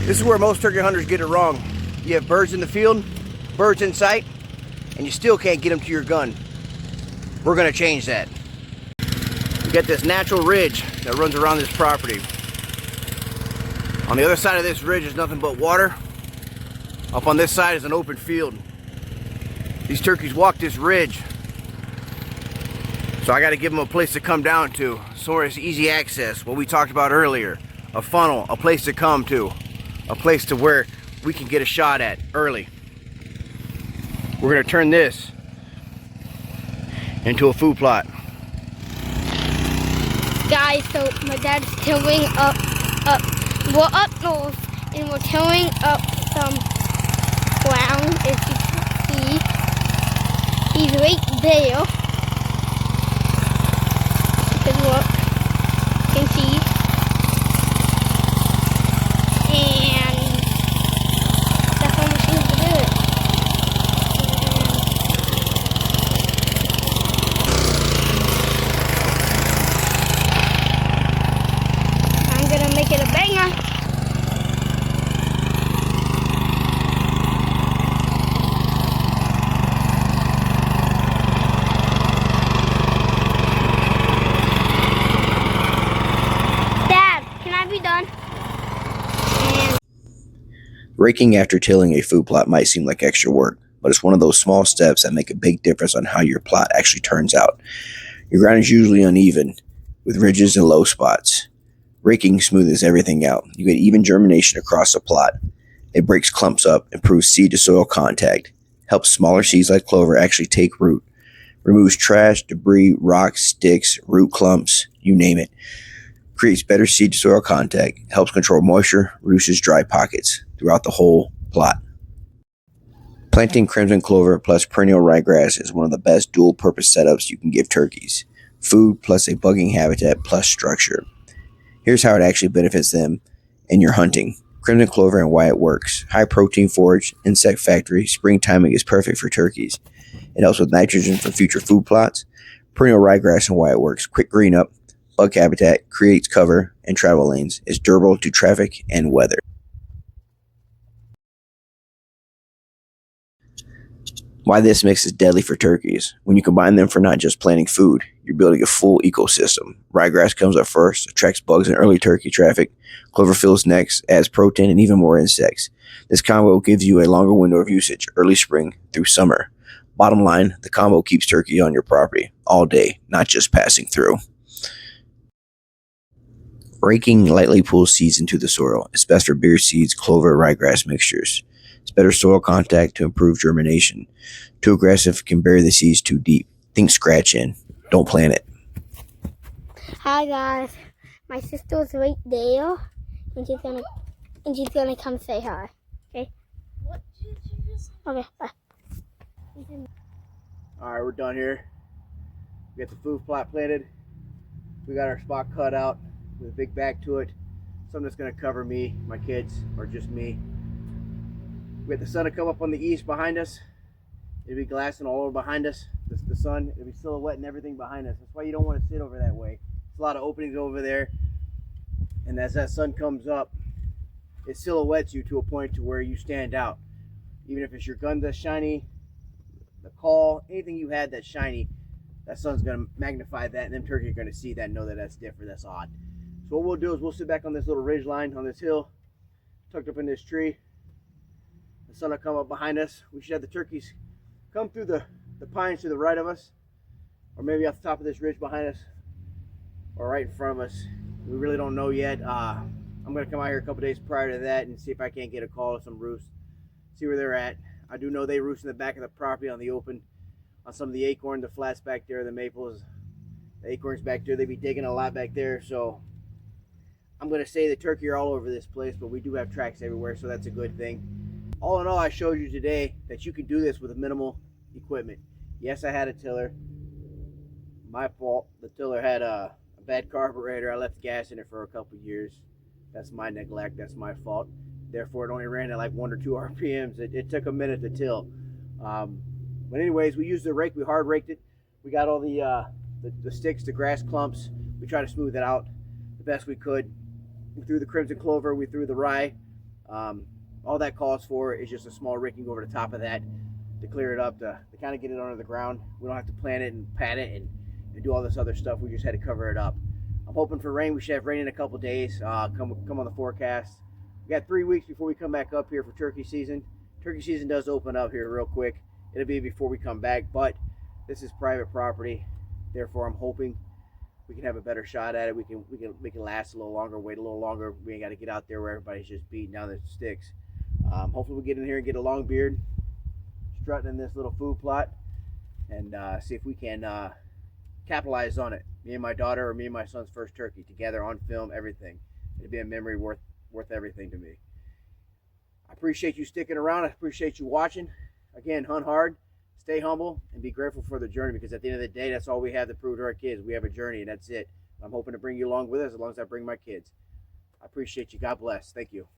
This is where most turkey hunters get it wrong. You have birds in the field, birds in sight, and you still can't get them to your gun. We're gonna change that. You got this natural ridge that runs around this property. On the other side of this ridge is nothing but water. Up on this side is an open field. These turkeys walk this ridge. So I gotta give them a place to come down to. Somewhere it's easy access, what we talked about earlier. A funnel, a place to come to. A place to where we can get a shot at early. We're gonna turn this into a food plot. Guys, so my dad's tilling we're up north and we're tilling up some ground, as you can see. He's right there. You can look, you can see. And that's how much he's to do it. I'm gonna make it a banger. Raking after tilling a food plot might seem like extra work, but it's one of those small steps that make a big difference on how your plot actually turns out. Your ground is usually uneven, with ridges and low spots. Raking smooths everything out. You get even germination across the plot. It breaks clumps up, improves seed to soil contact, helps smaller seeds like clover actually take root, removes trash, debris, rocks, sticks, root clumps, you name it. Creates better seed to soil contact, helps control moisture, reduces dry pockets throughout the whole plot. Planting crimson clover plus perennial ryegrass is one of the best dual purpose setups you can give turkeys. Food plus a bugging habitat plus structure. Here's how it actually benefits them in your hunting. Crimson clover and why it works. High protein forage, insect factory, spring timing is perfect for turkeys. It helps with nitrogen for future food plots. Perennial ryegrass and why it works. Quick green up, bug habitat, creates cover and travel lanes, is durable to traffic and weather. Why this mix is deadly for turkeys. When you combine them for not just planting food, you're building a full ecosystem. Ryegrass comes up first, attracts bugs and early turkey traffic. Clover fills next, adds protein and even more insects. This combo gives you a longer window of usage, early spring through summer. Bottom line, the combo keeps turkey on your property all day, not just passing through. Raking lightly pulls seeds into the soil. It's best for beer seeds, clover, ryegrass mixtures. It's better soil contact to improve germination. Too aggressive can bury the seeds too deep. Think scratch in. Don't plant it. Hi guys, my sister's right there, and she's gonna come say hi. Okay. What did you just say? Okay, bye. All right, we're done here. We got the food plot planted. We got our spot cut out with a big back to it. Something that's gonna cover me, my kids, or just me. We got the sun to come up on the east behind us. It'll be glassing all over behind us. The sun, it'll be silhouette and everything behind us. That's why you don't want to sit over that way. There's a lot of openings over there. And as that sun comes up, it silhouettes you to a point to where you stand out. Even if it's your gun that's shiny, the call, anything you had that's shiny, that sun's gonna magnify that, and them turkeys are gonna see that and know that that's different, that's odd. So what we'll do is we'll sit back on this little ridge line on this hill, tucked up in this tree. The sun will come up behind us. We should have the turkeys come through the pines to the right of us, or maybe off the top of this ridge behind us, or right in front of us. We really don't know yet. I'm gonna come out here a couple days prior to that and see if I can't get a call to some roosts, see where they're at. I do know they roost in the back of the property on the open, on some of the acorn, the flats back there, the maples, the acorns back there. They be digging a lot back there, so I'm gonna say the turkey are all over this place, but we do have tracks everywhere, so that's a good thing. All in all, I showed you today that you can do this with minimal equipment. Yes, I had a tiller. My fault. The tiller had a bad carburetor. I left gas in it for a couple years. That's my neglect. That's my fault. Therefore, it only ran at like 1 or 2 RPMs. It took a minute to till. But anyways, we used the rake. We hard raked it. We got all the sticks, the grass clumps. We tried to smooth it out the best we could. We threw the crimson clover. We threw the rye. All that calls for is just a small raking over the top of that to clear it up, to kind of get it under the ground. We don't have to plant it and pat it and do all this other stuff. We just had to cover it up. I'm hoping for rain. We should have rain in a couple days. Come on the forecast. We got 3 weeks before we come back up here for turkey season. Turkey season does open up here real quick. It'll be before we come back, but this is private property. Therefore, I'm hoping we can have a better shot at it. We can make it last a little longer, wait a little longer. We ain't got to get out there where everybody's just beating down the sticks. Hopefully, we get in here and get a long beard, strutting in this little food plot, and see if we can capitalize on it. Me and my daughter, or me and my son's first turkey together on film, everything. It'd be a memory worth everything to me. I appreciate you sticking around. I appreciate you watching. Again, hunt hard, stay humble, and be grateful for the journey, because at the end of the day, that's all we have to prove to our kids. We have a journey, and that's it. I'm hoping to bring you along with us as long as I bring my kids. I appreciate you. God bless. Thank you.